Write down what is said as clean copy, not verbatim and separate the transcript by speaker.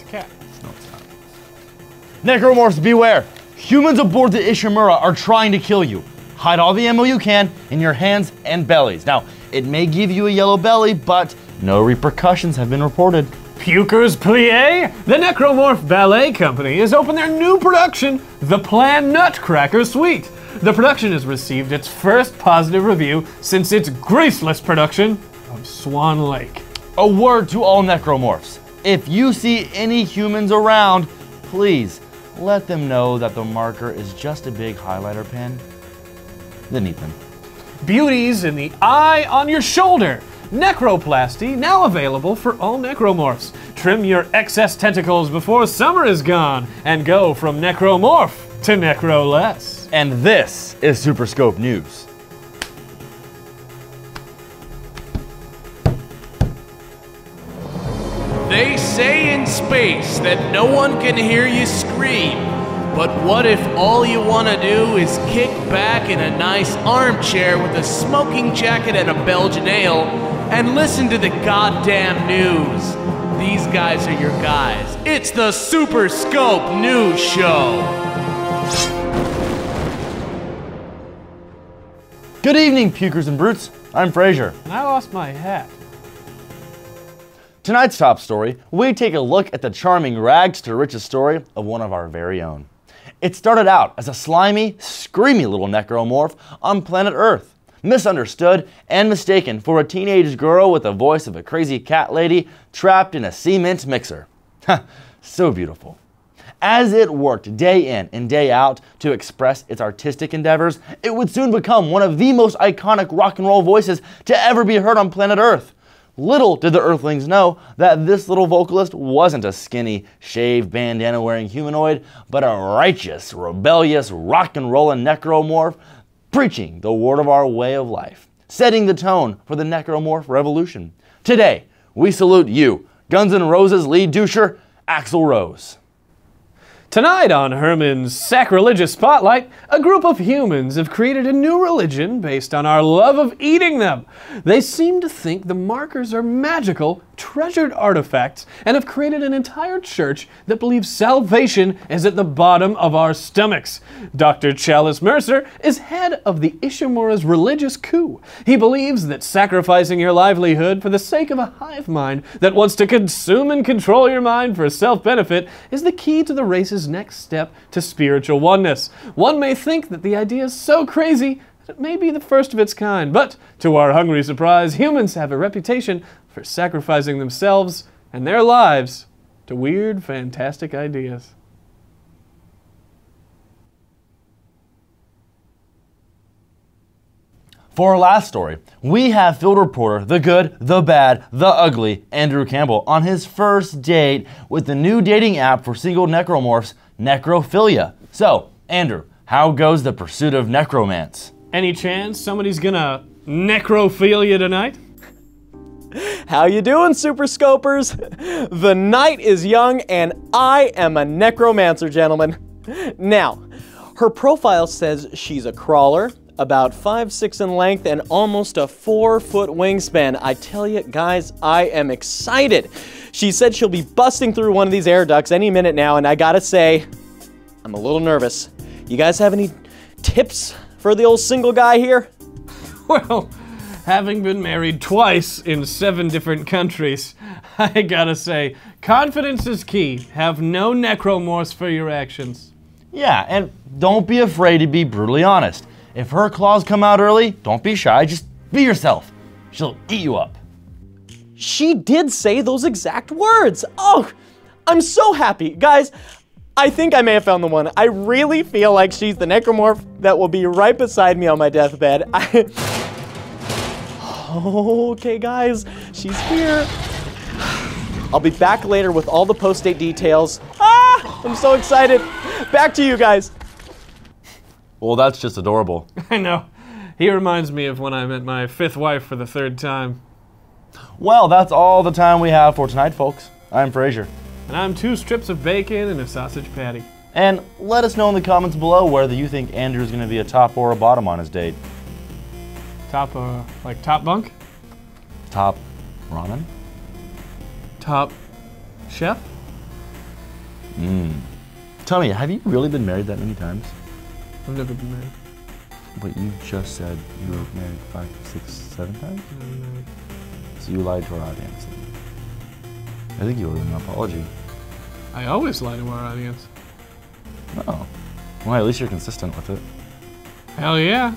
Speaker 1: a cat.
Speaker 2: No, it's not. Necromorphs, beware! Humans aboard the Ishimura are trying to kill you. Hide all the ammo you can in your hands and bellies. Now, it may give you a yellow belly, but no repercussions have been reported.
Speaker 1: Pukers plie? The Necromorph Ballet Company has opened their new production, The Plan Nutcracker Suite. The production has received its first positive review since its graceless production of Swan Lake.
Speaker 2: A word to all necromorphs. If you see any humans around, please let them know that the marker is just a big highlighter pen. Then eat them.
Speaker 1: Beauties in the eye on your shoulder. Necroplasty now available for all necromorphs. Trim your excess tentacles before summer is gone and go from necromorph to necroless.
Speaker 2: And this is Super Scope News.
Speaker 3: They say in space that no one can hear you scream. But what if all you want to do is kick back in a nice armchair with a smoking jacket and a Belgian ale and listen to the goddamn news? These guys are your guys. It's the Super Scope News Show.
Speaker 2: Good evening, pukers and brutes. I'm Frazier.
Speaker 1: And I lost my hat.
Speaker 2: Tonight's top story, we take a look at the charming rags to riches story of one of our very own. It started out as a slimy, screamy little necromorph on planet Earth, misunderstood and mistaken for a teenage girl with the voice of a crazy cat lady trapped in a cement mixer. So beautiful. As it worked day in and day out to express its artistic endeavors, it would soon become one of the most iconic rock and roll voices to ever be heard on planet Earth. Little did the Earthlings know that this little vocalist wasn't a skinny, shaved, bandana-wearing humanoid, but a righteous, rebellious, rock and rollin' necromorph preaching the word of our way of life, setting the tone for the necromorph revolution. Today, we salute you, Guns N' Roses lead doucher, Axl Rose.
Speaker 1: Tonight on Herman's Sacrilegious Spotlight, a group of humans have created a new religion based on our love of eating them. They seem to think the markers are magical, treasured artifacts, and have created an entire church that believes salvation is at the bottom of our stomachs. Dr. Chalice Mercer is head of the Ishimura's religious coup. He believes that sacrificing your livelihood for the sake of a hive mind that wants to consume and control your mind for self-benefit is the key to the race's next step to spiritual oneness. One may think that the idea is so crazy that it may be the first of its kind, but to our hungry surprise, humans have a reputation for sacrificing themselves and their lives to weird, fantastic ideas.
Speaker 2: For our last story, we have field reporter, the good, the bad, the ugly, Andrew Campbell, on his first date with the new dating app for single necromorphs, Necrophilia. So, Andrew, how goes the pursuit of necromance?
Speaker 1: Any chance somebody's gonna necrophilia tonight?
Speaker 4: How you doing, Super Scopers? The night is young and I am a necromancer, gentlemen. Now, her profile says she's a crawler, about 5'6" in length and almost a 4-foot wingspan. I tell you, guys, I am excited. She said she'll be busting through one of these air ducts any minute now, and I gotta say, I'm a little nervous. You guys have any tips for the old single guy here?
Speaker 1: Well, having been married twice in 7 different countries, I gotta say, confidence is key. Have no necromorphs for your actions.
Speaker 2: Yeah, and don't be afraid to be brutally honest. If her claws come out early, don't be shy, just be yourself. She'll eat you up.
Speaker 4: She did say those exact words. Oh, I'm so happy. Guys, I think I may have found the one. I really feel like she's the necromorph that will be right beside me on my deathbed. Okay, guys, she's here. I'll be back later with all the post-date details. I'm so excited. Back to you guys.
Speaker 2: Well, that's just adorable.
Speaker 1: I know. He reminds me of when I met my 5th wife for the 3rd time.
Speaker 2: Well, that's all the time we have for tonight, folks. I'm Frazier.
Speaker 1: And I'm 2 strips of bacon and a sausage patty.
Speaker 2: And let us know in the comments below whether you think Andrew's going to be a top or a bottom on his date.
Speaker 1: Top, like top bunk?
Speaker 2: Top ramen?
Speaker 1: Top chef?
Speaker 2: Tell me, have you really been married that many times?
Speaker 1: I've never been married.
Speaker 2: But you just said you were married 5, 6, 7 times? So you lied to our audience. I think you owe them an apology.
Speaker 1: I always lie to our audience.
Speaker 2: Oh. Well, at least you're consistent with it.
Speaker 1: Hell yeah.